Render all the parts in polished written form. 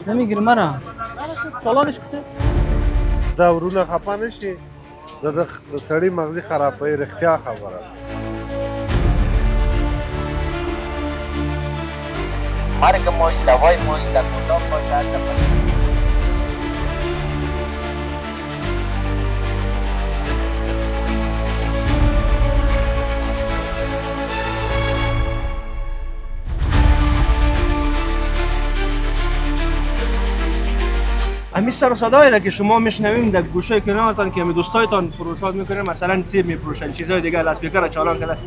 نمیگیری مرا چالانش کته دا ورونه خفه نشي د سړی مغزي خرابوي رښتیا خبره مرگ موج دوای موج در کدام باشد همین سر و صدایی را که شما میشنویم در گوشه کنارتان که دوستایتان فروشات میکنن مثلا سیب میفروشن چیزای دیگه لاسپیکر چالان کرده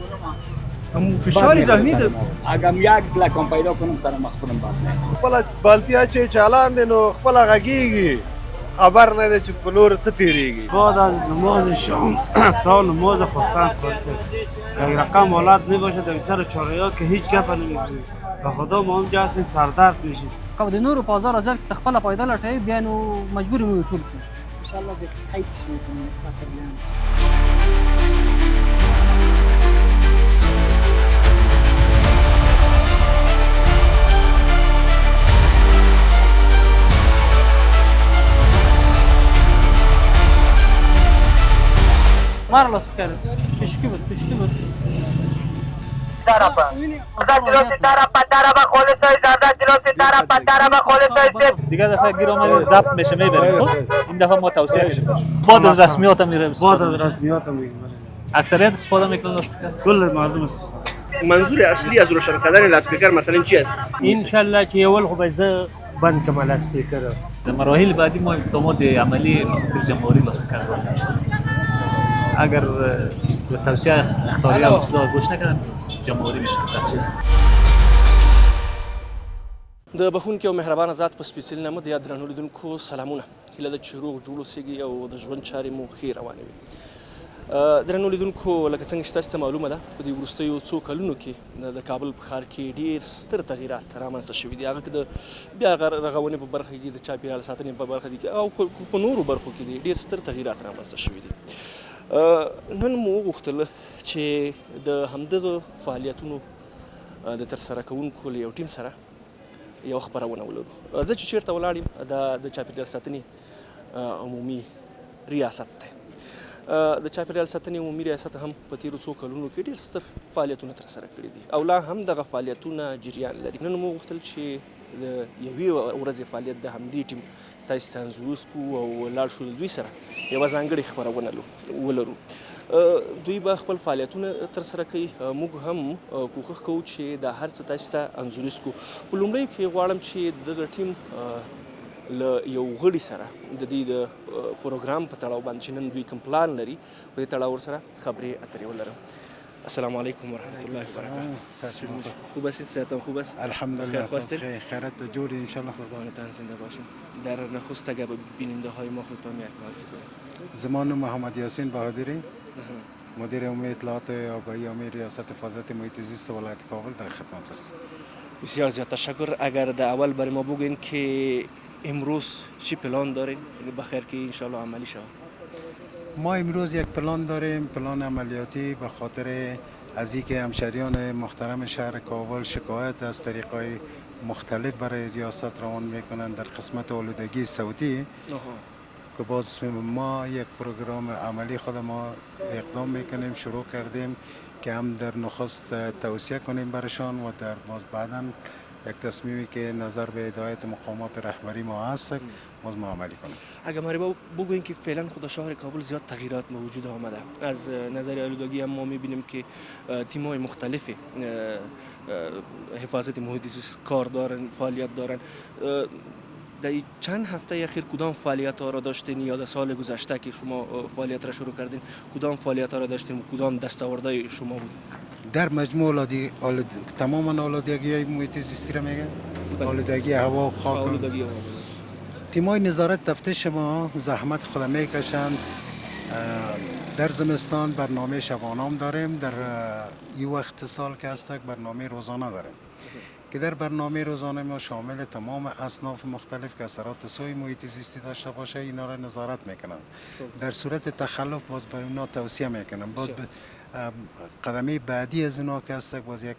همون فشار ذهنی ده اگم یک لکم پیدا کنم سر مخونم بعد خپل بالتیا چې چالان دي نو خپل غږیږي خبر نه دی چې په نور څه تیریږي بعد از نماز شام تا نماز خفتن خالصه یک رقم اولاد نباشه در سر چاریا که هیچ گپ نمیکنی و خدا ما اونجا هستیم سردرد میشیم که د نورو بازار ازل تخپل پیدا لټوي بیا نو مجبور مو ټول کړو ان شاء الله د خیر شي په خاطر نه مار لاسپیکر پشکی بود پشتی بود طرفا زرد جلوسی طرفا خالصای زرد جلوسی طرفا خالصای دیگه دفعه گیر اومدی ضبط میشه میبریم خب این دفعه ما توصیه کردیم بعد از رسمیات هم میریم بعد از رسمیات هم میگیم اکثریت استفاده میکنن کل مردم است منظور اصلی از روشن کردن لاسپیکر مثلا چی است ان شاء الله چې اول خو به زه بند کړم لاسپیکر در مراحل بعدی ما اقدامات عملی بخاطر جمهوری لاسپیکر رو میشیم اگر به توصیه اختیاری و چیزا گوش نکنن جمهوری میشه سخت د بخونکي او مهربانه ذات په سپېڅلي نامه د یاد درنو لیدونکو سلامونه هیله ده چې روغ جوړ اوسئ او د ژوند چارې مو ښې روانې وي درنو لیدونکو لکه څنګه چې تاسو ته معلومه ده په دې وروستیو څو کلونو کې د کابل په ښار کې ډېر ستر تغییرات رامنځته شوي دي هغه که د بیا رغونې په برخه کې د چاپېریال ساتنې په برخه کې او په نورو برخو کې دي ډېر ستر تغییرات رامنځته شوي دي نن مو وغوښتل چې د همدغه فعالیتونو د ترسره کوونکو له یو ټیم سره یو خبرونه ولرو زه چې چیرته ولاړ یم دا د چاپېریال ساتنې عمومي ریاست دی د چاپېریال ساتنې عمومي ریاست هم په تېرو څو کلونو کې ډېر ستر فعالیتونه ترسره کړي دي او لا هم دغه فعالیتونه جریان لري نن مو غوښتل چې د یوې ورځې فعالیت د همدې ټیم تاسو ته انځور کړو او لاړ شو د دوی سره یوه ځانګړې خپرونه ولرو دوی به خپل فعالیتونه ترسره کوي موږ هم کوښښ کوو چې دا هر څه تاسو ته انځوریز کړو په لومړیو کې غواړم چې دغه ټیم له یو غړي سره د دې د پروګرام په تړاو باندې چې نن دوی کوم پلان لري په دې تړاو ورسره خبرې اترې ولرم السلام علیکم ورحمت الله وبرکاته خوب هستید صحتتان خوب است الحمدلله خیرت جوری ان شاء الله قربانتان زنده باشم در نخست اگر به بیننده های ما خودتان یک معرفی کنید زمان محمد یاسین بهادری مدیر امور اطلاعات آگاهی عامه ریاست حفاظت محیط زیست ولایت کابل در خدمت است بسیار زیاد تشکر اگر در اول برای ما بگین که امروز چی پلان دارین بخیر که ان شاء الله عملی شود ما امروز یک پلان داریم پلان عملیاتی به خاطر از اینکه همشهریان محترم شهر کابل شکایت از طریقای مختلف برای ریاست روان میکنند در قسمت آلودگی صوتی که باز ما یک پروگرام عملی خود ما اقدام میکنیم شروع کردیم که هم در نخست توصیه کنیم برشان و در باز بعدا یک تصمیمی که نظر به هدایت مقامات رهبری ما هست باز ما عملی کنیم اگر ما بگوییم که فعلا خود شهر کابل زیاد تغییرات موجود آمده از نظر آلودگی هم ما میبینیم که تیم‌های مختلف حفاظت محیط زیست کار دارن فعالیت دارن در چند هفته اخیر کدام فعالیت ها را داشتین یا در سال گذشته که شما فعالیت را شروع کردین کدام فعالیت ها را داشتین و کدام دستاوردهای شما بود در مجموع تمام آلودگی های محیط زیستی را میگن آلودگی هوا و خاک تیمای نظارت تفتیش ما زحمت خود میکشند در زمستان برنامه شبانام داریم در این وقت سال که هست برنامه روزانه داریم که در برنامه روزانه ما شامل تمام اصناف مختلف که اثرات سوء محیط زیستی داشته باشه اینا را نظارت میکنن در صورت تخلف باز بر اینا توصیه میکنن باز قدمی بعدی از اونا که هست باز یک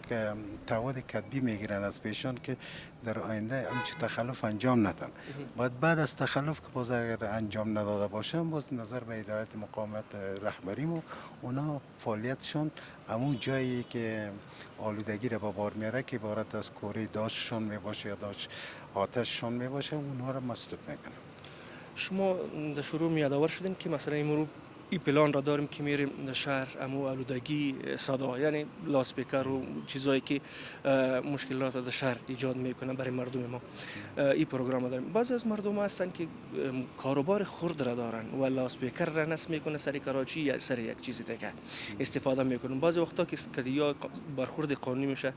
تعهد کتبی میگیرن از پیشان که در آینده همچه تخلف انجام ندن. بعد از تخلف که باز اگر انجام نداده باشن باز نظر به هدایت مقاومت رهبریم و اونا فعالیتشون همون جایی که آلودگی را به بار میاره که عبارت از کوره داشتشون میباشه یا داشت آتششون میباشه اونها را مسدود میکنن. شما در شروع یادآور شدین که مثلا امروز این پلان را داریم که میریم در شهر امو آلودگی صدا، یعنی لاسپیکر و چیزایی که مشکلات در شهر ایجاد میکنه برای مردم ما. این پروگرام داریم. بعضی از مردم هستن که کاروبار خرد را دارن و لاسپیکر را نصب میکنه سر کراچی یا سر یک چیز دیگه استفاده میکنن. بعضی وقتا که کدیا برخورد قانونی میشه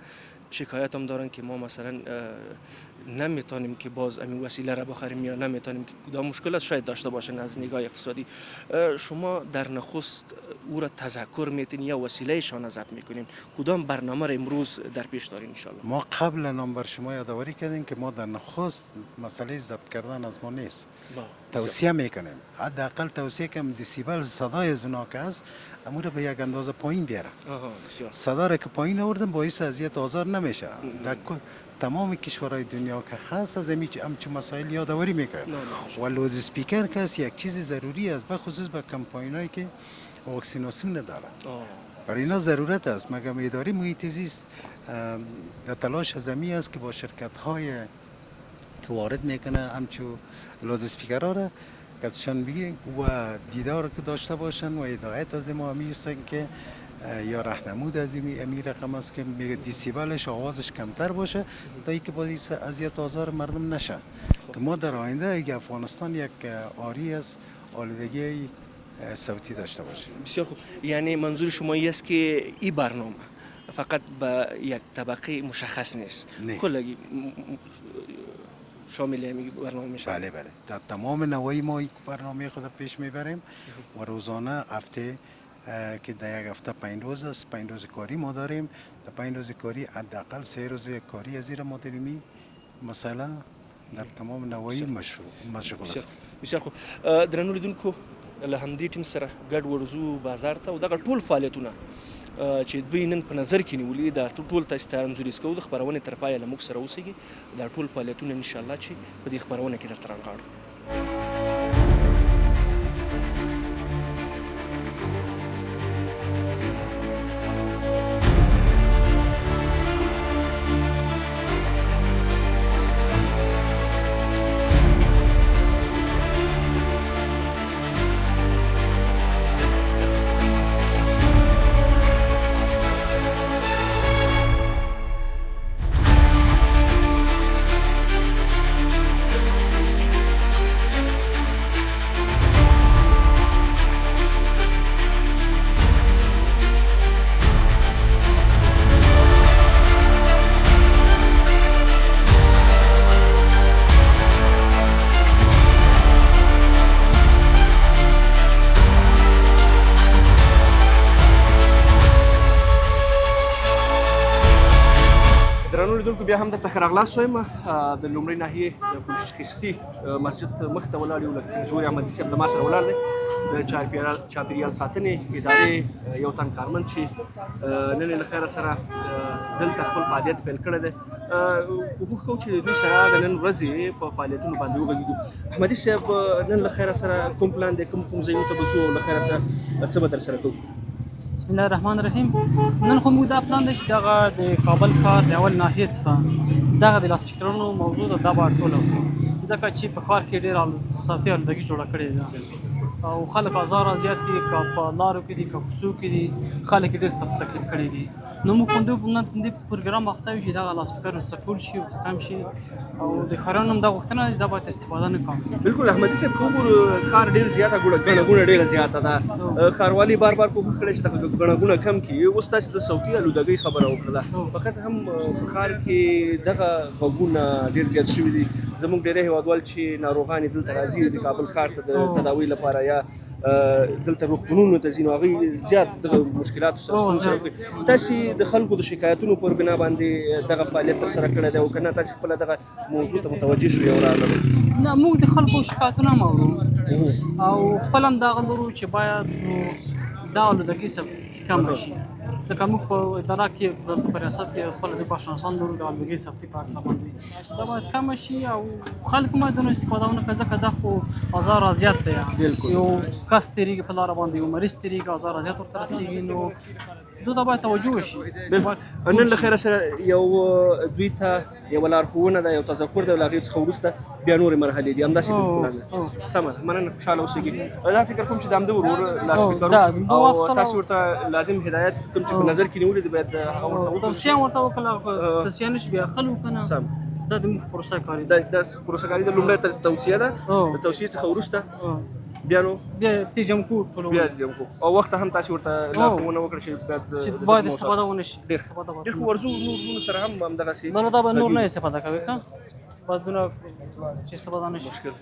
شکایت هم دارن که ما مثلا نمیتونیم که باز این وسیله را بخریم یا نمیتونیم که کدام مشکلات شاید داشته باشن از نگاه اقتصادی. شما در نخست او را تذکر میتین یا وسیله شان ضبط میکنین؟ کدام برنامه را امروز در پیش دارین ان شاء الله؟ ما قبلا هم بر شما یادآوری کردیم که ما در نخست مسئله ضبط کردن از ما نیست. توصیه میکنیم حداقل توصیه که دسیبل صدای از اونا که هست امور را به یک اندازه پایین بیارن. صدا را که پایین آوردن باعث اذیت آزار نمیشه. در تمام کشورهای دنیا که هست از همچین مسائل یادآوری میکنه. و لود اسپیکر که هست یک چیز ضروری است بخصوص به کمپاینایی که واکسیناسیون ندارن. برای اینا ضرورت است. مگم اداره محیط زیست در تلاش از همی است که با شرکت های که وارد میکنه همچون لود اسپیکرها را کتشان بگیرن و دیدار که داشته باشن و هدایت از ما همی هستن که یا راهنمود از این رقم است که میگه دیسیبلش آوازش کمتر باشه تا اینکه باز اذیت آزار مردم نشه. که ما در آینده اگه افغانستان یک آری از آلودگی صوتی داشته باشه. بسیار خوب. یعنی منظور شما است که این برنامه فقط به یک طبقه مشخص نیست، کلگی شامل همین برنامه میشه؟ بله بله، در تمام نوعی ما این برنامه خود پیش میبریم و روزانه هفته که در یک هفته 5 روز است، 5 روز کاری ما داریم. در 5 روز کاری حداقل 3 روز کاری از زیر ما داریم. مسئله در تمام نوعی مشغول است. بسیار خوب. درنو لیدونکو له همدې ټیم سره ګډ ورزو بازار ته او دغه ټول فعالیتونه چې دوی نن په نظر کې نیولي دا ټول تاسو ته انځوریز کوو. د خبرونه تر پایه له موږ سره اوسئ. دا ټول فعالیتونه ان شاء الله چې په دې خبرونه کې درته رانغاړو. بیا هم درته ښه راغلاست وایم. د لومړۍ ناحیې د پولیس خیستي مسجد مخې ته ولاړ یو لکه څنګه احمدي صاحب د ما سره ولاړ دی. د چاپیریال ساتنې ادارې یو تن کارمند چې نن یې له خیره سره دلته خپل فعالیت پیل کړی دی. کوښښ کوو چې د دوی سره د نن ورځې په فعالیتونو باندې وغږېږو. احمدي صاحب نن له خیره سره کوم پلان دی، کوم ځایونو ته به ځو او له خیره سره څه به درسره کوو؟ بسم الله الرحمن الرحیم. نن خو موږ دا پلان دی چې دغه د کابل ښار د اول ناحیې څخه دغه د لاسپیکرونو موضوع ده دا به ټوله وکړو، ځکه چې په ښار کې ډېره صوتي آلودګي جوړه کړې ده او خلک ازار اذیت دي، که په لارو کې دي که کوڅو کې دي، خلک یې ډېر سخت تکلیف کړی دي. نو موږ په دې پروګرام اخته یو چې دغه لاسپیکر څه ټول شي او څه کم شي او د ښاریانو هم دا غوښتنه ده چې دا باید استفاده نه کوو. بالکل احمدي صاحب که وګورو کار ډېر زیاته ګڼه ګوڼه ډېره زیاته ده. ښاروالي بار بار کوښښ کړی چې دغه ګڼه ګوڼه کم کړي. اوس تاسې د صوتي آلودګۍ خبره وکړله، فقط هم په ښار کې دغه غږونه ډېر زیات شوي دي. زموږ ډېری هېوادوال چې ناروغان یې دلته راځي د کابل ښار ته د تداوۍ لپاره یا دلته روغتونونو ته ځي، نو هغوی زیات دغه مشکلاتو سره ستونزه کوي. تاسې د خلکو د شکایتونو پر بنا باندې دغه فعالیت ترسره کړی دی او که نه تاسې خپله دغه موضوع ته متوجه شوي او راغلئ؟ نه، موږ د خلکو شکایتونه هم اورو او خپل هم دغه لرو چې باید دا آلودګي ثبتي کم شي ځکه موږ په اداره کې دلته په ریاست کې خپل د کارشناسان لرو د آلودګي ثبتي په اړه باندې دا باید کم شي او خلک هم دونه استفاده ونه کړي ځکه دا خو آزار اذیت دی یو کس تېرېږي په لاره باندې یو مریض تېرېږي آزار اذیت ورته رسېږي نو دوی ته باید توجه وشي نن له خیره سره یو دوی ته یوه لارښوونه ده یو تذکر دی له هغې څخه وروسته بیا نورې مرحلې دي همداسې بالکل سمه ده مننه خوشحاله اوسېږي دا فکر کوم چې د همده ورور لاسپیکرو او تاسې ورته لازم هدایت کوم چې په نظر کې نیولي دي باید هغه ورته توصیه هم ورته وکړه توصیه نه شي بیا خل وکړه سم دا د موږ پروسه کاري دا پروسه کاري د لومړۍ توصیه ده د توصیې څخه وروسته بیا نو بیا تی جمع کو ټول بیا جمع کو او وخت هم تاسې ورته لارښوونه وکړه چې باید استفاده ونه شي ډېر خو ورزو نورونو سره هم همدغسې نه دا به نور نه استفاده کوي که باید دونه چې استفاده نه شي مشکل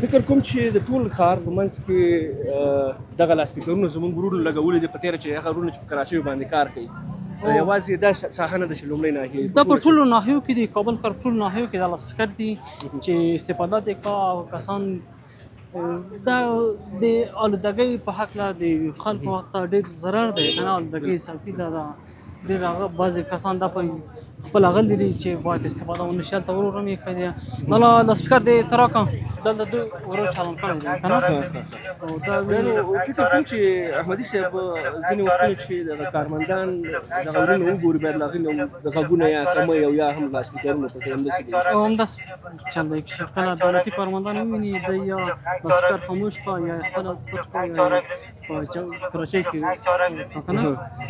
فکر کوم چې د ټول ښار په منځ کې دغه لاسپیکرونه زموږ ورونو لګولي دي په تېره چې هغه ورونه چې په کراچیو باندې کار کوي یوازې دا ساحه نه ده چې لومړۍ ناحیې دا په ټولو ناحیو کې دي کابل ښار ټولو ناحیو کې دا لاسپیکر دي چې استفاده دې کا او کسان دا د آلودګۍ په هکله د خلکو ورته ډېر ضرر دی که نه آلودګۍ ثبتي ده ډېر هغه بعضې کسان دا په خپل هغه لري چې باید استفاده ونه شي هلته ورور هم یې کړی دی دا لاسپیکر دی ته راکړه دلته دوی ورور چالان کړی دی که نه فکر کوم چې احمدي صاحب ځینې وختونه چې دغه کارمندان دغه ورونه وګوري باید له هغې نه د غږونه یا کمۍ او یا هم لاسپیکرونه پکې همداسې دي او همداسې چل دی چې کله دولتي کارمندان وویني دی یا لاسپیکر خاموش کړه یا خپله پټ کړه یا په کراچۍ کې که نه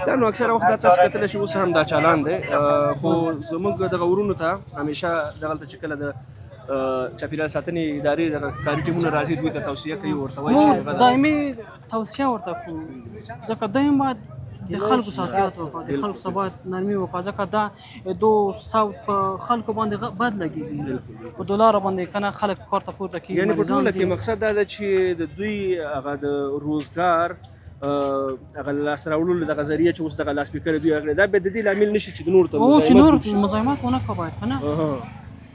دا نو اکثره وخت دا تاسو کتلی شي اوس هم دا چالان دی خو زموږ دغه ورونو ته همیشه دغلته چې کله د چاپیریال ساتنې ادارې دغه کاري ټیمونه راځي دوی ته توصیه کوي ورته وایي چې دایمي توصیه ورته کوو ځکه دوی باید د خلکو ساتیات وکړه د خلکو سره باید نرمي وکړه ځکه دا دو صوت په خلکو باندې بد لګېږي په دولاره باندې که نه خلک کار ته پورته کېږي یعنې په ټوله کې مقصد دا ده چې د دوی هغه د روزګار هغه لاسته راوړلو دغه ذریعه چې اوس دغه لاسپیکر دوی هغه دا به د دې لامل نه شي چې د نورو ته چې نور مزاحمت ونه کړه باید که نه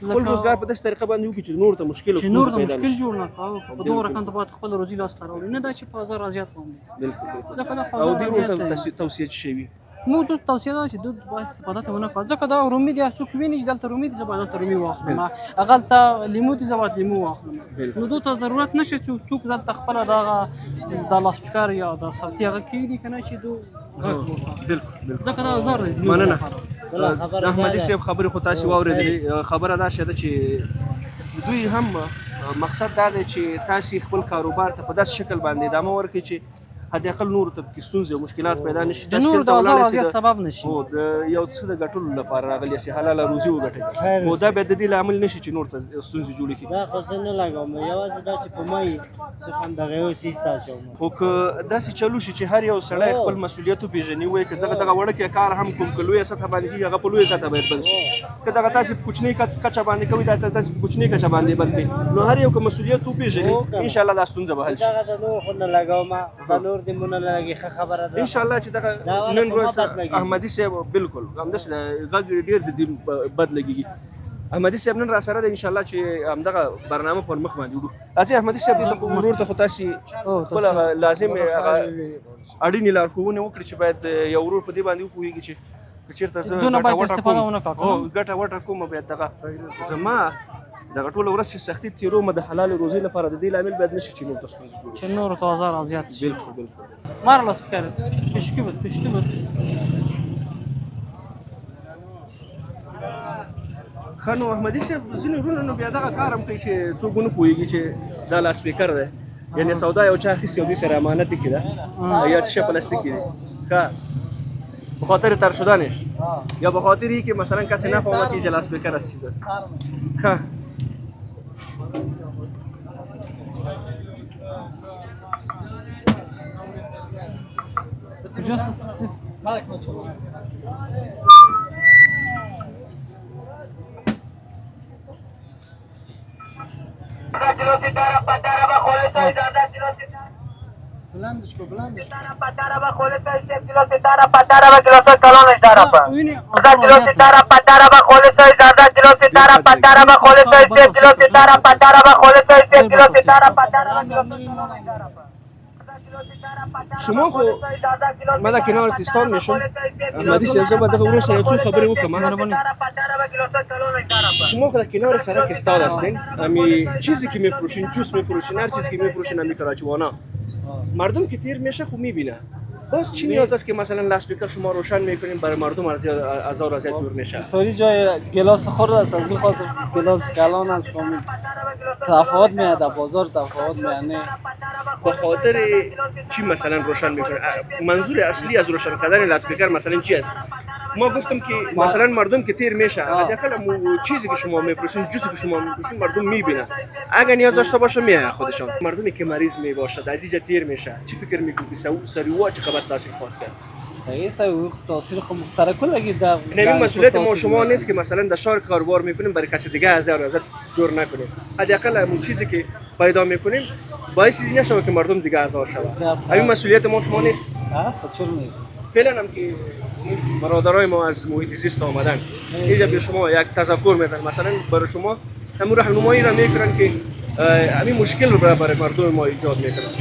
خپل روزګار په داسې طریقه باندې وکړي چې نور ته مشکل او ستونزه پیدا نشي جوړ نه کړو په دوه رقم ته باید خپل روزي لاسته راوړي نه دا چې په هزار ازیات باندې بالکل او دې ورته توصیه شوي موږ ته توصیه ده چې دوی باید استفاده ته ونه کړه ځکه دا رومي دي څوک ویني چې دلته رومي دي زه باید دلته رومي واخلم هغه هلته لیمو دي زه باید لیمو واخلم نو دوی ته ضرورت نشته چې څوک دلته خپله دغه د لاسپیکر یا د صوتي هغه کېږدي که نه چې دوی غږ وکړه ځکه دا ازار دی مننه احمدي صاحب خبرې خو تاسې واورېدلې خبره دا شته چې دوی هم مقصد دا دی چې تاسې خپل کاروبار ته په داسې شکل باندې ادامه ورکړئ چې حد اقل نور ته پکې ستونزې او مشکلات پیدا نه شي د نور د ازار اذیت سبب نه شي د یو څه د ګټلو لپاره راغلي چې حلاله روزي وګټئ خو دا بیا د دې لامل نه شي چې نور ته ستونزې جوړې کړي دا خو زه نه لګوم یوازې دا چې په ما یې زه همدغه یو سیستا شوم خو که داسې چلو شي چې هر یو سړی خپل مسؤلیت وپېژني وایي که دغه وړکې کار هم کوم که لویه سطحه باندې کېږي هغه په لویه سطحه باید بند شي که دغه تاسې په کوچنۍ کچه باندې کوئ دا تاسې په کوچنۍ کچه باندې بند کړئ نو هر یو که مسؤلیت وپېژني انشاءالله دا ستونزه به حل شي دغه د نور خو نه لګوم د نور دې مو نه لګي خبره ده ان شاء الله چې دغه نن ورځ احمدي صاحب بالکل همداسې غږ ډېر د دې بد لګېږي احمدي صاحب نن را سره ده ان شاء الله چې همدغه برنامه پر مخ باندې وړو راځئ احمدي صاحب دلته ورور ته خو تاسې خپل لازم هغه اړینې لارښوونې وکړي چې باید یو ورور په دې باندې وپوهېږي چې که چېرته زه ګټه وټه کوم باید دغه زما دغه ټوله ورځ چې سختي تېروم د حلالې روزۍ لپاره د دې لامل باید نه شي چې نور ته ستونزې جوړ چې نورو ته ازار اذیت شي بالکل مار لاسپیکر پشکی بود ښه نو احمدي صاحب ځینې وروڼه نو بیا دغه کار هم کوي چې څوک ونه پوهېږي چې دا لاسپیکر دی یعنې سودا یو چا اخیستې او دوی سره امانت یې کړي ده یا څه شی پلاستیکي دی ښه به خاطر تر شدنش یا به خاطر این که مثلا کسی نفهمه که اینجا لاسپیکر از چیز است ها کجاست؟ किलो सितारा 15 रुपए खोले 100 ज्यादा किलो सितारा بلندش کو بلندش Pataraba, خالص 1 کیلو ستاره pataraba کیلو 100 کلونش داره په ویني 10 کیلو ستاره pataraba خالص 11 کیلو ستاره pataraba خالص 1 کیلو ستاره pataraba خالص 1 کیلو ستاره pataraba کیلو 100 کلونش داره په شما خو ما در کنار تیستان میشم احمدی صاحب زه به دغه ورور سره څو خبرې وکړم pataraba کیلو 100 کلونش داره په شما خود کنار سرک استاد هستین امی چیزی که میفروشین جوس میفروشین هر چیزی که میفروشین امی کراچوانا مردم که تیر میشه خوب میبینه باز چی نیاز است که مثلا لاسپیکر شما روشن میکنین برای مردم از زیاد دور میشه ساری جای گلاس خورد است از این خاطر گلاس کلان است تفاوت میاد در بازار تفاوت میانه به خاطر چی مثلا روشن میکنه منظور اصلی از روشن کردن لاسپیکر مثلا چی است ما گفتم که مثلا مردم که تیر میشه حداقل چیزی که شما میپرسین جوسی که شما میپرسین مردم میبینه اگه نیاز داشته باشه میاد خودشون مردمی که مریض میباشه از اینجا تیر میشه چی فکر میکنی که سریوا چقدر تاثیر خواهد کرد صحیح تاثیر خود سر کل اگه در این مسئولیت ما شما نیست که مثلا در شهر کاروبار میکنیم برای کسی دیگه ازت جور نکنیم حداقل اون چیزی که پیدا میکنیم باعث چیزی نشه که مردم دیگه ازار شود این مسئولیت ما شما نیست است چرا نیست فعلا هم که برادرای ما از محیط زیست آمدن اینجا به شما یک تذکر میدن مثلا برای شما همون راهنمایی را میکنن که همین مشکل رو برای مردم ما ایجاد میکنن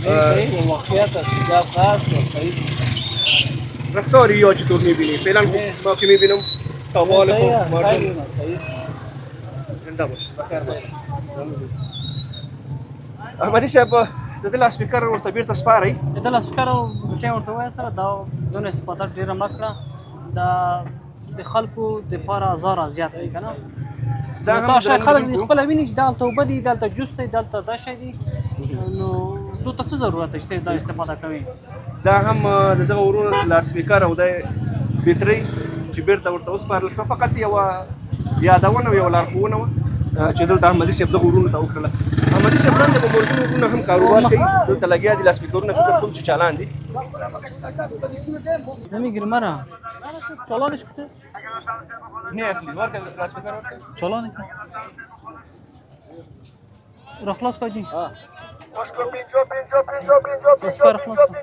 صحیح واقعیت است جواب هست صحیح رفتاری یا چطور میبینی فعلا ما که میبینم تابال خود مردم صحیح زنده باش بخیر باش احمدی صاحب د دې لاسپیکر ورته بیرته سپارئ د لاسپیکر ټیم ورته وایي سره دا دونه استفاده ډیره مه کړه دا د خلکو دپاره ازار زیات دی که نه تا شاید خلک خپله ویني چې دلته اوبه دي دلته جوس دی دلته دا شی دی نو دوی ته څه ضرورت دی چې دا استفاده کوي دا هم د دغه ورور لاسپیکر او د بیټرۍ چې بیرته ورته وسپارل شوه فقط یوه یادونه او یوه لارښوونه وه چې دلته احمدي صاحب دغه ورونو ته وکړله احمدي صاحب لاندې په مورزون ورونه هم کاروبار کوي دلته لګیا دي لاسپیکرونه فکر کوم چې چالان دي نمیگیری مرا چالانش کته نه اخلي ورکړه لاسپیکر ورکړه چالان را خلاص کردی بس پر خلاص کن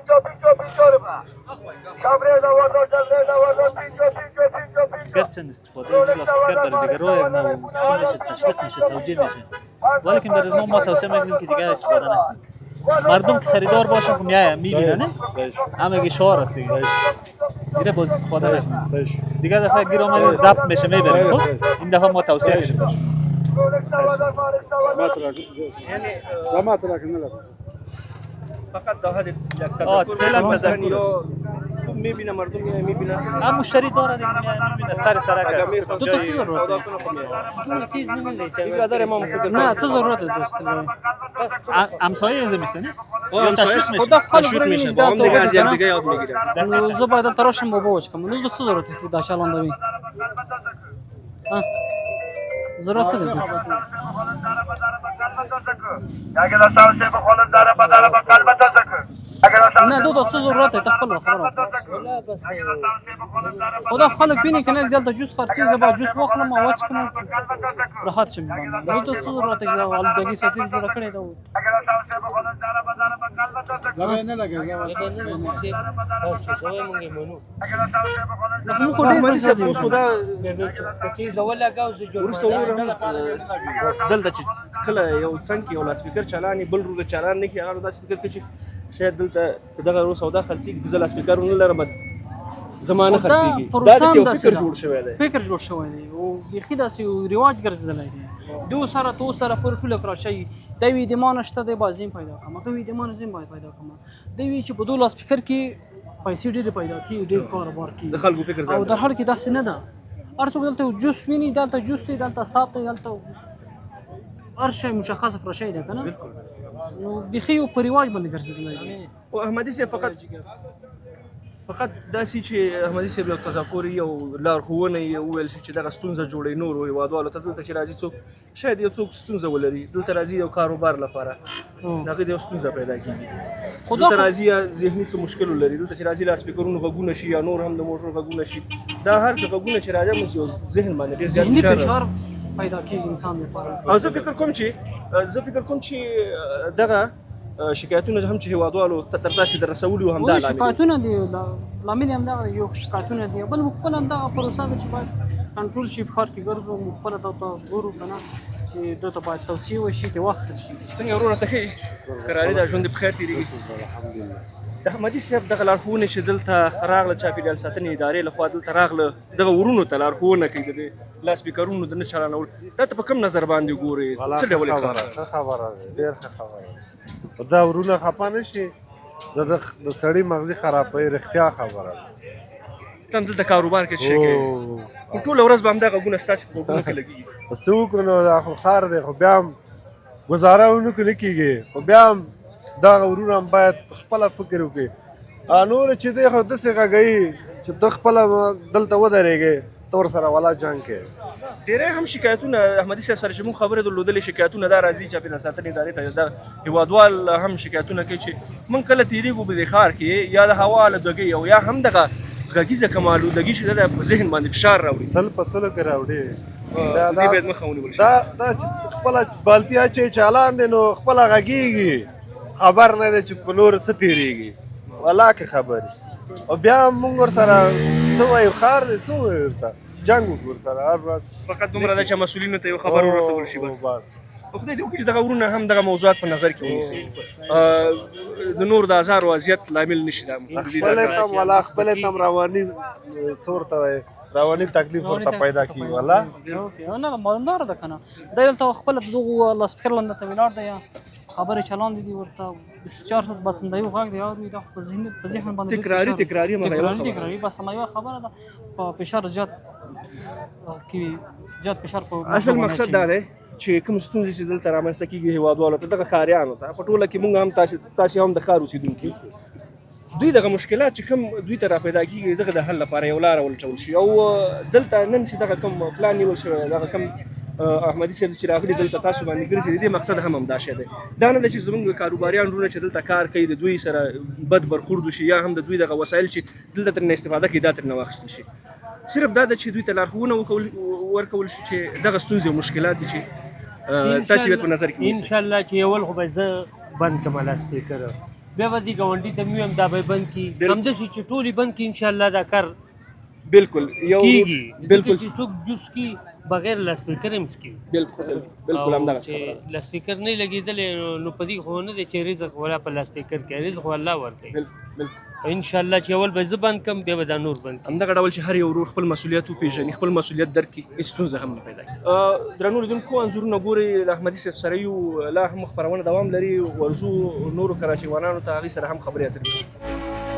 گرچند استفاده از لاسپیکر برای دیگرها یک نوع چی میشه تشویق میشه توجیه میشه ولی برای از ما توصیه میکنیم که دیگه استفاده نکنیم مردم که خریدار باشن که میایه میبینن نه اما اگه شعار هست دیگه باز استفاده نکنیم دیگه دفعه گیر آمدی ضبط میشه میبریم خب این دفعه ما توصیه میکنیم فقط دا یک تذکر فعلا تذکر خوب میبینه مردم میبینه هم مشتری داره دیگه میبینه سر سرک است دو تا چی ضرورت این برادر ما فکر نه چه ضرورت دوست همسایه اینجا میسنه یا تشویق میشه خدا خالق تشویق برای میشه با هم دیگه از یک دیگه یاد میگیره نو زه باید دلته راشم بابا وچکم نو څه ضرورت دی دا چلاندوي ضرورت څه دی نه دو څه ضرورت دی ته خپل خبره خدا خلک بیني که نه دلته جوس خرڅي زه به جوس واخلم او وچکم راحت شم نو دو څه ضرورت دی چې والدګي ساتي جوړه کړې ده احمدي صاحب اوس خو دا وروسته ورور دلته چې کله یو څنګ کې یو لاسپیکر چالاني بل روزه چالان نه کړي هغه داسې فکر کوي چې شاید دلته دغه روز سودا خرڅېږي زه لاسپیکر ونه لرم زمانه خرڅېږي دا داسې یو فکر جوړ شوی دی فکر جوړ شوی دی او بیخي داسې یو رواج ګرځېدلی دی دو سره تو سره پورې ټوله کړه شي دی وي د ما نشته دی باید زین پیدا کړم ته وي د ما نه زین باید پیدا کړم دی وي چې په دو لاسپیکر کې پیسې ډېرې پیدا کړي ډېر کاروبار کړي د خلکو فکر او در حال کې داسې نه ده هر څوک دلته جوس ویني دلته جوس دی دلته ساعت دی دلته هر شی مشخصه کړه شی دی که نه نو بیخي یو په رواج باندې ګرځېدلی دی او احمدي صاحب فقط داسې چې احمدي صاحب یو تذکر یو لارښوونه یې وویل شي چې دغه ستونزه جوړوي نورو هېوادوالو ته دلته چې راځي څوک شاید یو څوک ستونزه ولري دلته راځي یو کاروبار لپاره د هغې د یو ستونزه پیدا کېږي دلته راځي یا ذهني څه مشکل ولري دلته چې راځي لاسپیکرونو غږونه شي یا نور هم د موټر غږونه شي دا هر څه غږونه چې راځي یو ذهن باندې ډېر ذهني زیات فشار پیدا کېږي انسان لپاره او زه فکر کوم چې دغه شکایتونه هم چې هیوادوالو تر تاسې در رسولي وو همدا وایي لامل شکایتونه دي لامل یې همدغه یو شکایتونه دي بل موږ خپله همدغه پروسه ده چې باید کنټرول شي په ښار کې ګرځو موږ خپله دو ته ګورو که نه چې دو ته باید توصیې وشي د واخیستل شي څنګه وروره ته ښې کراري دا ژوند دې په خیر تېرېږي د احمدي صاحب دغه لارښوونې چې دلته راغله چاپېریال ساتنې ادارې لخوا دلته راغله دغه ورونو ته لارښوونه کوي د لاسپیکرونو د نه چلانول دا ته په کوم نظر باندې ګورې څه ډول ښه خبره ده ډېر ښه خبره ده دا ورونه خفه نه شي د سړي مغزي خرابوي رښتیا خبره ده ته هم دلته کاروبار کې څه کوې ټوله ورځ به همدا غږونه ستاسې په غوږونو کې لګېږي څه وکړو نو دا خو ښار دی خو بیا هم ګزاره ونه کړو نه کېږي خو بیا هم دغه ورونه هم باید خپله فکر وکړي نور چې دی خو داسې غږوي چې ته خپله دلته ودرېږې ته ورسره ولا جنګ کوې ډېری هم شکایتونه احمدي صاحب سره چې موږ خبرې درلودلې شکایتونه دا راځي چاپېریال ساتنې ادارې ته دا هېوادوال هم شکایتونه کوي چې موږ کله تېرېږو په دې ښار کې یا د هوا آلودګۍ او یا هم دغه غږیزه کم آلودګي چې ده په ذهن باندې فشار راوړي سل په سلو کې راوړي دې باید مخه ونیول شي دا چې خپله بالتیا چې چالان دی نو خپله غږېږي خبر نه دی چې په نور څه تېرېږي والله که خبرې او بیا هم موږ ورسره څه وایو ښار دی څه وایو ورته جنګ وکړو ورسره هر ورځ فقط دومره ده چې مسؤلینو ته یو خبر ورسول شي بس په خدای دې وکړي چې دغه ورونه هم دغه موضوعات په نظر کې ونیسي د نور د ازار او اذیت لامل نشي دا خپلې ته والا خپلې ته هم رواني څه ورته وایي رواني تکلیف ورته پیدا کېږي والله نه مالنداره ده که نه دی دلته خپله د دغو لاسپیکر لاندې ته ولاړ دی یا خبرې چلان دي ورته 24 ساعت بس همدا یو غږ دی اوري دا په ذهن باندې تکراري تکراري بس همدا یوه خبره ده په فشار زیات فشار په اصل مقصد دا دی چې کوم ستونزې چې دلته رامنځته کېږي هېوادوالو ته دغه ښاریانو ته په ټوله کې موږ هم تاسې هم د ښار اوسېدونکي دوی دغه مشکلات چې کوم دوی ته راپیدا کېږي دغه د حل لپاره یو لاره ولټول شي او دلته نن چې دغه کوم پلان نیول شوی دغه کوم احمدي صاحب چې راغلي دلته تاسو باندې ګرځي د دې مقصد هم همدا شی دی دا نه ده چې زموږ کاروباریان وروڼه چې دلته کار کوي د دوی سره بد برخورد وشي یا هم د دوی دغه وسایل چې دلته ترنه استفاده کوي دا ترنه واخیستل شي صرف دا ده چې دوی ته لارښوونه ورکول شي چې دغه ستونزې او مشکلات دي چې تاسو یې په نظر کې نیسئ انشاءالله چې اول خو به زه بند کړم لاسپیکر بیا به دې ګاونډي ته مې ویم دا به یې بند کړي همداسې چې ټول یې بند کړي انشاءالله دا کار بالکل کېږي ځکه چې څوک جوس کړي بغیر لاسپیکر یې مسکي بالکل همدغه چې لاسپیکر نه لګېدلی نو په دې خو نه دی چې رزق والا په لاسپیکر کې رزق الله ورکوي انشاءالله چې اول به زه بند کړم بیا به دا نور بند کړم همدغه ډول چې هر یو ورور خپل مسؤلیت وپېژني خپل مسؤلیت درک کړي هېڅ ستونزه هم نه پیدا کړي درنو لیدونکو انځورونه ګورئ له احمدي صاحب سره یو لا هم خپرونه دوام لري ورځو نورو کراچیوانانو ته هغوی سره هم خبرې اترې کوو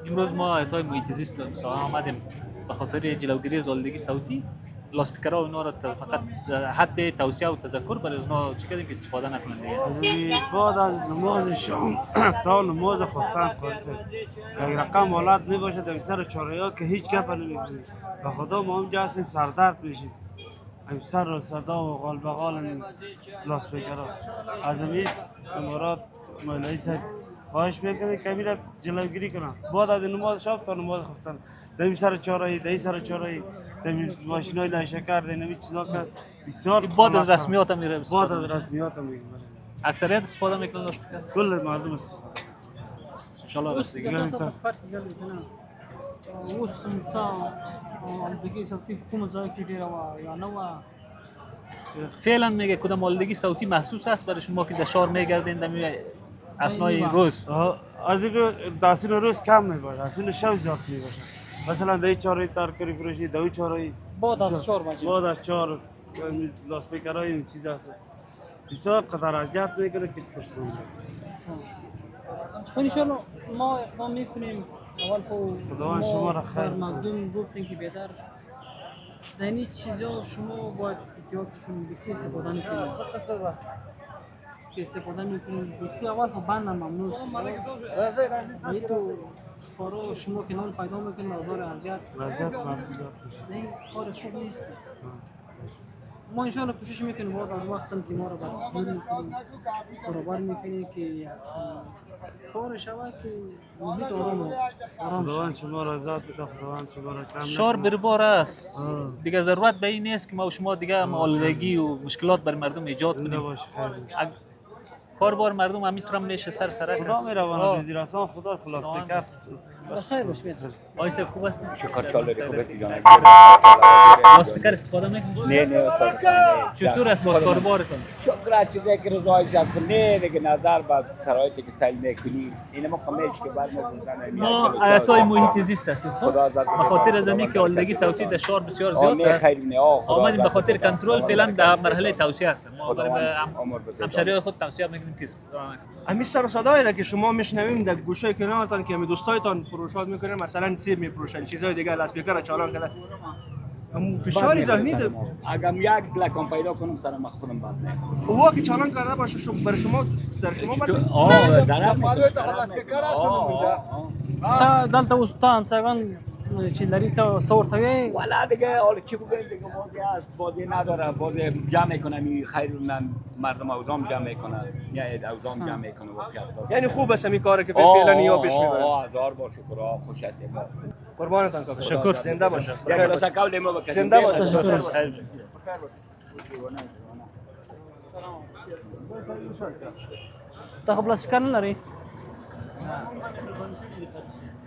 امروز ما اعطای محیط زیست آمدیم به خاطر جلوگیری از آلودگی صوتی لاسپیکرها و اینا را فقط حد توصیه و تذکر برای از اونا چی کردیم که استفاده نکنند دیگه بعد از نماز شام تا نماز خفتن خالص یک رقم اولاد نباشد در سر چهارراه که هیچ گپ نمیکنیم به خدا ما همجا هستیم سردرد میشیم این سر و صدا و غال بغال لاسپیکرها از امید مراد مولوی صاحب خواهش میکنه که میره جلوگیری کنه بعد از نماز شب تا نماز خفتن در سر چهارراهی در سر چهارراهی در ماشینای نشکر در نمی چیزا که بسیار بعد از رسمیات هم میره بعد از رسمیات هم میره اکثریت استفاده میکنن لاسپیکر کل مردم استفاده ان شاء الله اوس آلودگی صوتی کوم ځای کې ډیره وه یا نه وه فعلا میگه کدام آلودگی صوتی محسوس است برای شما که در شهر میگردین در اثنای روز از این تاثیر روز کم میباشه اصلا شب زیاد میباشه مثلا در چهارراهی ترکاری فروشی در چهارراهی بعد از 4 بجه بعد از 4 لاسپیکرهای این چیز هست بسیار قطار اذیت میکنه که پرسون ان شاء الله ما اقدام میکنیم اول خو خداوند شما را خیر مردم گفتیم که بهتر یعنی چیزا شما باید احتیاط کنید که استفاده نکنید. که استفاده میکنید بخی اول خب بند ممنوع است. ولی تو کارو شما کنال پیدا میکنید آزار اذیت ممنوع این کار خوب نیست. ما انشاءالله کوشش میکنیم بعد از وقت که ما رو جور میکنیم برابر میکنیم که کار شود که محیط آرام خداوند شما را عزت بده، خداوند شما را کم شار بربار است دیگه، ضرورت به این نیست که ما و شما دیگه آلودگی و مشکلات بر مردم ایجاد کنیم. کار بار مردم همینطور میشه سر سرک خدا میروانه وزیرستان خدا خلاص بکست. خیر باش بید آقای صاحب خوب هستین؟ شکر کالری خوب هستی جانم. لاسپیکر استفاده میکنید؟ نه استاد. چطور است باز کاربارتون؟ شکر چیزی که روزای شب نه دیگه نظر به شرایطی که سیل میکنی این ما کمیش که بعد ما آیتای محیط زیست هستیم. به خاطر از اینکه آلودگی صوتی در شهر بسیار زیاد است آمدیم به خاطر کنترل فعلا در مرحله توسعه هستیم. ما برای همشهریای خود توصیه میکنیم که همین سر و صدایی را که شما میشنویم در گوشه کنارتان که دوستایتان فروشات میکنن، مثلا سیب میفروشن، چیزای دیگه لاسپیکر چالان کرده، فشار ذهنی ده. اگر یک لکم پیدا کنم سر ما خودم بد نه. هوا که چالان کرده باشه برای شما سر شما بد. ضرر میکنه. تا دلته اوس تا همسایگان چې لري ته څه ورته وایې؟ والا دیگه حالا چی بگویم دیگه بازی نداره، بازی جمع میکنه می خیر مردم اوزام جمع میکنه یا اوزام جمع میکنه واقعا. یعنی خوب است این کاری که فعلا یا پیش میبره. هزار بار شکر، خوش هستیم. قربانتان کاکا. شکر. زنده باشه. خیر باشه. کاول ما بکنیم. زنده باشه. شکر. ته خو پلاستیکر نه لرې؟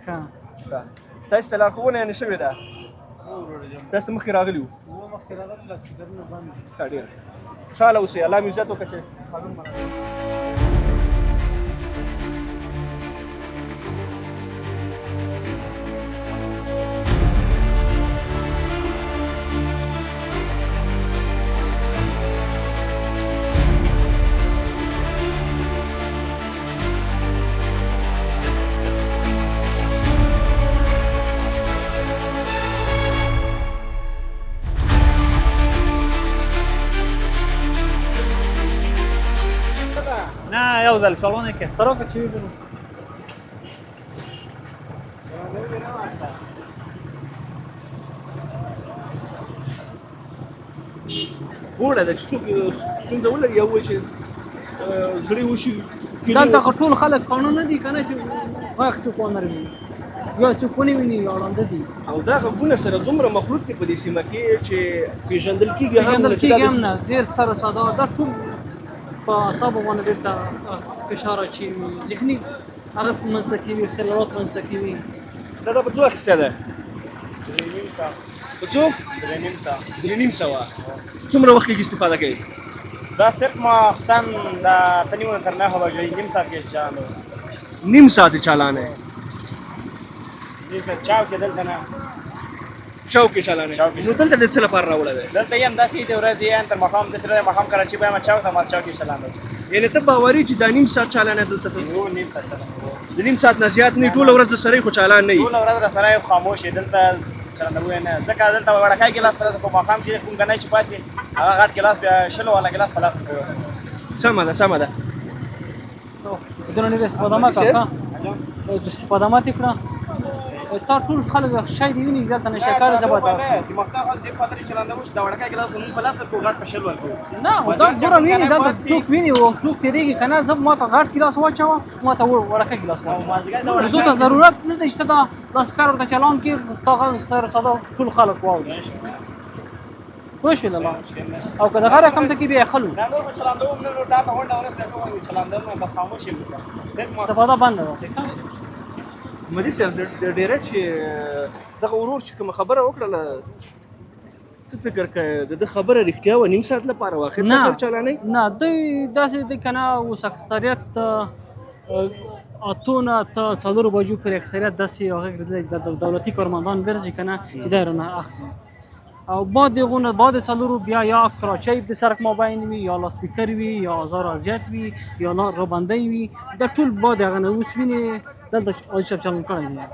ښه تاسو ته لارښوونه یعنې شوې ده؟ تاسو ته مخکې راغلي وو؟ مخکې راغلی پلاستیکرونه بند دي. ښه ډېر خوشحاله اوسئ، الله مو عزت وکړي چې نه یو ځل چالانه که ترا که چی ببینم وړه ده چې څوک ستونزه ولري یا ووایي چې زړه یې وشي. دلته خو ټول خلک قانون نه دي که نه چې غږ څوک ونه ویني یا څوک ونه ویني یا ړانده دي. او دا غږونه سره دومره مخلوط دي په دې سیمه کې چې پېژندل کېږي هم نه، ډېر سره ساده دا ټول په اعصابو باندې ډېر فشار اچوي، ذهني هغه منځته کوي، خلالات منځته کوي. دا په څو اخیستې ده؟ په څو؟ 3.5 څومره وخت کېږي استفاده کوي؟ دا صرف ما اخیستن د 8 تر 9 بجې نیم ساعت کې چالان نیم ساعت یې چالان دی. نیم ساعت چاو کې دلته نه چاو کې چالان دی. نو دلته د څه لپاره راوړی دی؟ دلته یې همداسې د ورځې تر ماښام داسې دی، ماښام کله چې به ما چاو ته ما چاو کې چالان دی. یعنې ته باوري چې دا نیم ساعت چالان دی دلته؟ یو نیم ساعت چالان د نیم ساعت نه زیات نه، ټوله ورځ د سره خو چالان نه وي. ټوله ورځ د سره خاموش دی دلته چلندوی نه، ځکه دلته وړکای ګلاس پر په ماښام چې کوم غنای چې پاتې هغه غټ ګلاس بیا شلو والا ګلاس په لاس کوي. سمه ده سمه ده. دونه استفاده ما کاکا استفاده ما تکړه تا ټول خلک شای دی ویني ځکه نه شکر زبات د مختار خل دې پاتې چلندوي چې دا وړکای ګلاس نو په لاس کو غټ په شلو ورکو. نه دا ګور ویني دا څوک ویني او څوک تیریږي کنه زب ما ته غټ ګلاس واچو ما ته وړکای ګلاس واچو. زه ته ضرورت نه دی چې دا لاس کار ورته چلان کې تا سره ساده ټول خلک واو خوش ویل الله او که دغه رقم ته کې بیا خلو نه نو چلندوم نو دا په ونده ورس په کوم چلندوم بس خاموش یم استفاده بند ده. مدي صاحب ډېر چې دغه ورور چې کوم خبره وکړه څه فکر کوي د خبره رښتیا و نیم ساعت لپاره واخر نه چلانه نه دوی داسې د کنه اوس اکثریت اتونه تا څلور بجو پر اکثریت داسې هغه د دولتي کارمندان ګرځي کنه چې دا رانه اخلي او بعد څلورو بیا یا کراچۍ د سرک مابین وي یا لاسپیکر وي یا آزار اذیت وي یا رابندۍ وي دا ټول بعد هغه نه اوس ویني دلته چلون کړی دی.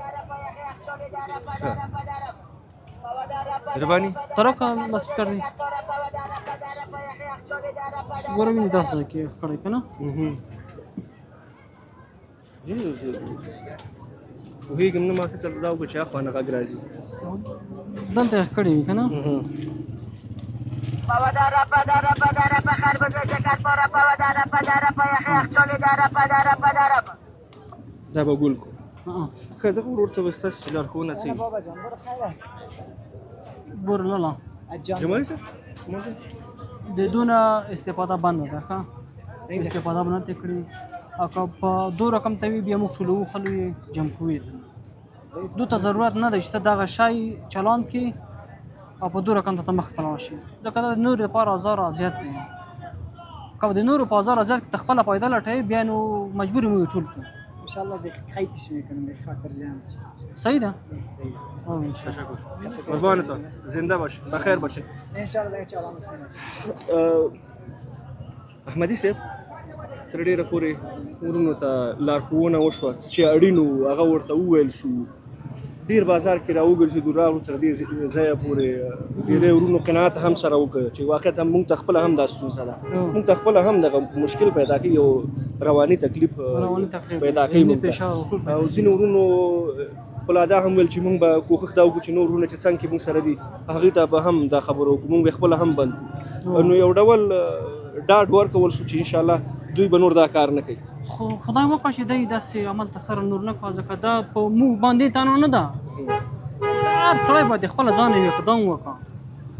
مهرباني ترکه لاسپیکر دی ګوره ویني داسې کې ښکړی که نه پوهېږم نه ما فکر دا وکړه چې اخوا نه غږ راځي دلته یې ښکړی وي که نه دا به ګل کړو ښه دغه ورور ته به ستاسې لارښوونه څه وي ګوره لاله جمالي صاحب شما د دونه استفاده بنده ده ښه استفاده به نه ترې کړي او که په دو رقم ته وي بیا موږ ټولو وخلو یې جمع کوو یې دو ته ضرورت نه دی چې ته دغه شی چلان کړي او په دو رقم ته مخ ته لاړ شي ځکه دا د نورو لپاره ازار اذیت دی که د نورو په ازار اذیت کې ته خپله فایده لټوې بیا نو مجبور یې موږ ټول کړو انشالله خیتش میکنم به خاطر جمع صحیح ده تشکر قربانتان زنده باشه بخیر باشه انشالله دیگه چالان نسیم احمدي صاحب تر ډېره پورې ورونو ته لارښوونه وشوه چې اړین و هغه ورته وویل شو ډېر بازار کې راوګرځېدو راغلو تر دې ځایه پورې ډېری ورونو قناعت هم سره وکړه چې واقعیت موږ ته خپله هم دا ستونزه ده موږ ته خپله هم دغه مشکل پیدا کوي او رواني تکلیف پیدا کوي موږ ته او ځینې ورونو خپله دا هم ویل چې موږ به کوښښ دا وکړو چې نور ورونه چې څنګ کې موږ سره دي هغوی ته به هم دا خبره وکړو موږ به خپله هم بند نو یو ډول ډاډ ورکول شو چې انشاءالله دوی به نور دا کار نه کوي خو خدای وکړه چې دی داسې عمل ته سره نور نه کړه ځکه دا په موږ باندې تانو نه ده هر سړی باید خپله ځان یو اقدام وکړه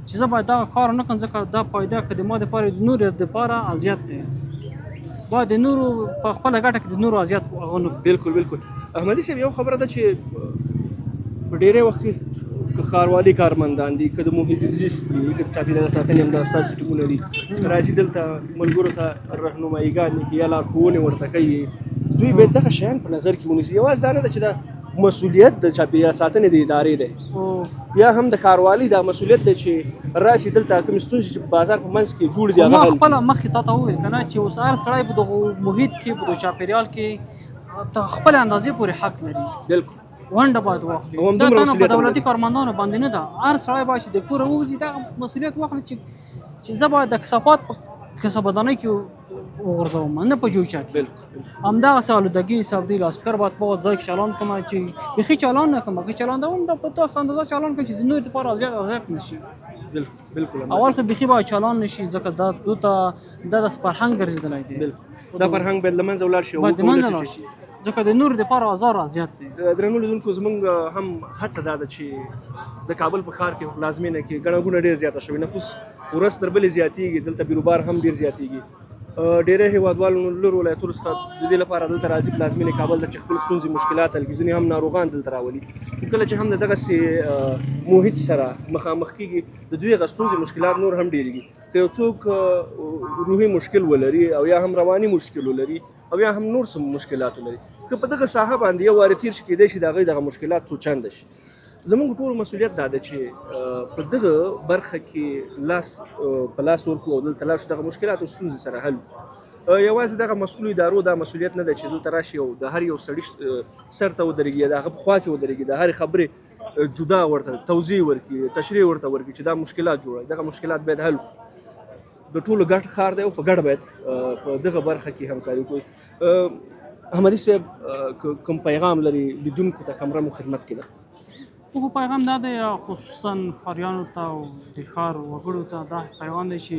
چې زه باید دغه کار نه کړم ځکه دا فایده که د ما دپاره د نورو دپاره اذیت دی باید د نورو په خپله ګټه کې د نورو اذیت هغه نه بالکل بالکل احمدي صاحب یو خبره ده چې په ډېری وخت کې که ښاروالي کارمندان دي که د محیط زیست دي که د چاپېریال ساتنې همداسې ټیمونه دي راځي دلته ملګرو ته رهنماییګانې کوي یا لارښوونې ورته کوي دوی باید دغه شیان په نظر کې ونیسي یوازې دا نه ده چې دا مسؤلیت د چاپېریال ساتنې د ادارې دی یا هم د ښاروالي دا مسؤلیت دی چې راشي دلته کومې ستونزې چې په بازار په منځ کې جوړ دي ما خپله مخکې تا ته وویل که نه چې اوس هر سړی په دغه محیط کې په دغه چاپېریال کې ته خپلې اندازې پورې حق لري بالکل ونډه باید واخلي دا نه په دولتي کارمندانو باندې نه ده هر سړی باید چې د کوره ووځي دغه مسؤلیت واخلي چې زه باید د کثافات په کسبدانۍ کې وغورځوم نه په جوچه کې همدغسې آلودګي صفدي لاسپیکر باید په ځای کې چالان کړم چې بیخي چالان نه کړم که چلانده هم په داسې اندازه چالان کړم چې د نورو دپاره اذیت نه شي بالکل اول خو بیخي باید چالان نه شي ځکه دا دو ته دا داسې فرهنګ ګرځېدلی دی دا فرهنګ باید له منځه ولاړ شي باید د منځه ولاړ شي ځکه د نورو دپاره ازار اذیت دی درنو لیدونکو زموږ هم هڅه دا ده چې د کابل په ښار کې پلازمینه کې ګڼه ګوڼه ډېر زیاته شوې نفوس ورځ تر بلې زیاتېږي دلته بیروبار هم ډېر زیاتېږي ډېری هېوادوالو لرو ولایتونو څخه د دې لپاره دلته راځي پلازمینې کابل ته چې خپل ستونزې مشکلات حل کړي ځینې هم ناروغان دلته راولي کله چې هم د دغسې محیط سره مخامخ کېږي د دوی هغه ستونزې مشکلات نور هم ډېرېږي که یو څوک روحي مشکل ولري او یا هم رواني مشکل ولري او یا هم نور څه مشکلات ولري که په دغه ساحه باندې یو وارې تېر شي کېدای شي د هغوی دغه مشکلات څو چنده شي زموږ ټولو مسؤلیت دا ده چې په دغه برخه کې لاس په لاس ورکړو او دلته لاړ شو دغه مشکلات او ستونزې سره حل یوازې دغه مسؤلو ادارو دا مسؤلیت نه ده چې دلته راشي او د هر یو سړي سر ته ودرېږي یا د هغه په خوا کې ودرېږي د هرې خبرې جدا ورته توضیح ورکړي تشریح ورته ورکړي چې دا مشکلات جوړوي دغه مشکلات باید حل د ټولو ګډ ښار دی او په ګډه باید په دغه برخه کې همکاري وکړو احمدي صاحب کوم پیغام لري لیدونکو ته کمره مو خدمت کې ده خو پیغام دا دی خصوصا ښاریانو ته او د ښار وګړو ته دا پیغام دی چې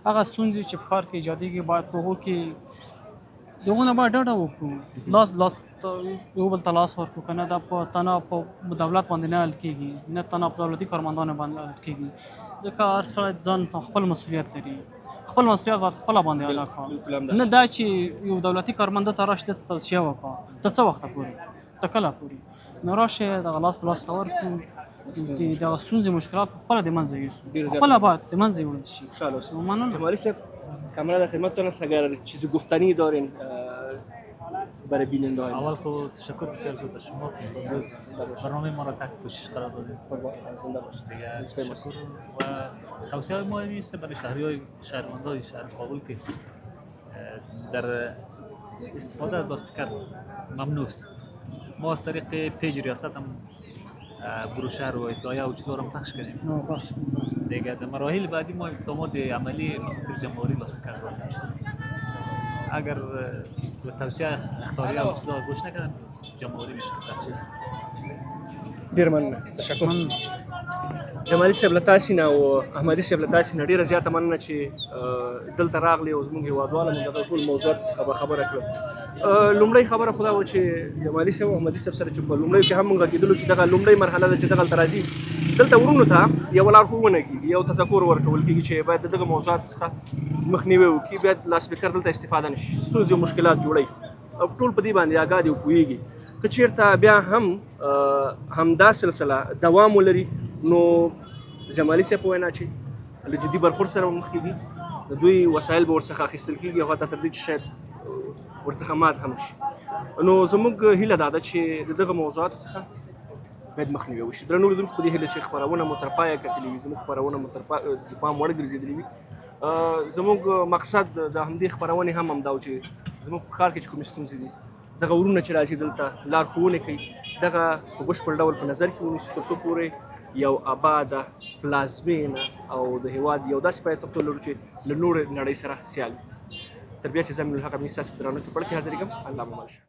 هغه ستونزې چې په ښار کې ایجادېږي باید په هغو کې د هغو نه باید ډډه وکړو لاس یو بل ته لاس ورکړو که نه دا په تنه په دولت باندې نه حل کېږي نه تنه په دولتي کارمندانو باندې حل کېږي ځکه هر سړی ځان ته خپل مسؤلیت لري خپل مسؤلیت باید خپله باندې ادا کړه نه دا چې یو دولتي کارمنده ته راشي ته توصیه وکړه ته څه وخته پورې ته کله پورې نو راشئ دغه لاس په لاس ته ورکړو دغه ستونزې مشکلات خپله د منځه یوسو خپله باید د منځه یوړل شي جمالی صاحب کاملا در خدمتتون است اگر چیز گفتنی دارین برای بینندگان اول خود تشکر بسیار زیاد از شما که امروز برنامه ما را تحت پوشش قرار دادید زنده باشید دیگه تشکر و توصیه ما این است برای شهروندان شهر کابل که در استفاده از لاسپیکر ممنوع است ما از طریق پیج ریاست هم بروشر و اطلاعیه و چیزا رو پخش کردیم بخش دیگه در مراحل بعدی ما اقدامات عملی خاطر جمهوری لاسپیکر را داشتیم. اگر به توصیه اختیاریه و چیزا گوش نکردن جمهوری میشه سرچه. ډیر مننه تشکر جمالي صاحب له تاسې نه او احمدي صاحب له تاسې نه ډېره زیاته مننه چې دلته راغلې او زموږ هېوادواله مو دغه ټول موضوعاتو څخه به خبره کړه. لومړۍ خبره خو دا وه چې جمالي صاحب او احمدي صاحب سره چې په لومړیو کې هم موږ غږېدلو چې دغه لومړۍ مرحله ده چې دغه هلته راځي دلته ورونو ته یوه لارښوونه کېږي یو تذکر ورکول کېږي چې باید د دغه موضوعاتو څخه مخنیوی وکړي باید لاسپیکر دلته استفاده نه شي ستونزې او مشکلات جوړوي او ټول په دې باندې آګاه دي او پوهېږي که چېرته بیا هم همدا سلسله دوام ولري نو جمالي صاحب په وینا چې له جدي برخورد سره مخ کېږي د دوی وسایل به ورڅخه اخیستل کېږي او حتی تر دې چې شاید ورڅخه مات هم شي نو زموږ هیله دا ده چې د دغه موضوعاتو څخه باید مخنیوی وشي. درنو لیدونکو په دې هیله چې خپرونه مو تر پایه کتلې وي زموږ خپرونه مو تر د پام وړ ګرځېدلې وي. زموږ مقصد د همدې خپرونې هم همدا و چې زموږ په ښار کې چې کومې ستونزې دي دغه ورونه چې راځي دلته لارښوونې کوي دغه په بشپړ ډول په نظر کې ونیسي تر څو پورې یو آباده پلازمینه او د هېواد یو داسې پایتخت ولرو چې له نورې نړۍ سره سیال وي. تر بیا چې زه امین الحق امین ستاسو په درانه چوپړ کې حاضرېږم الله مو مل شه.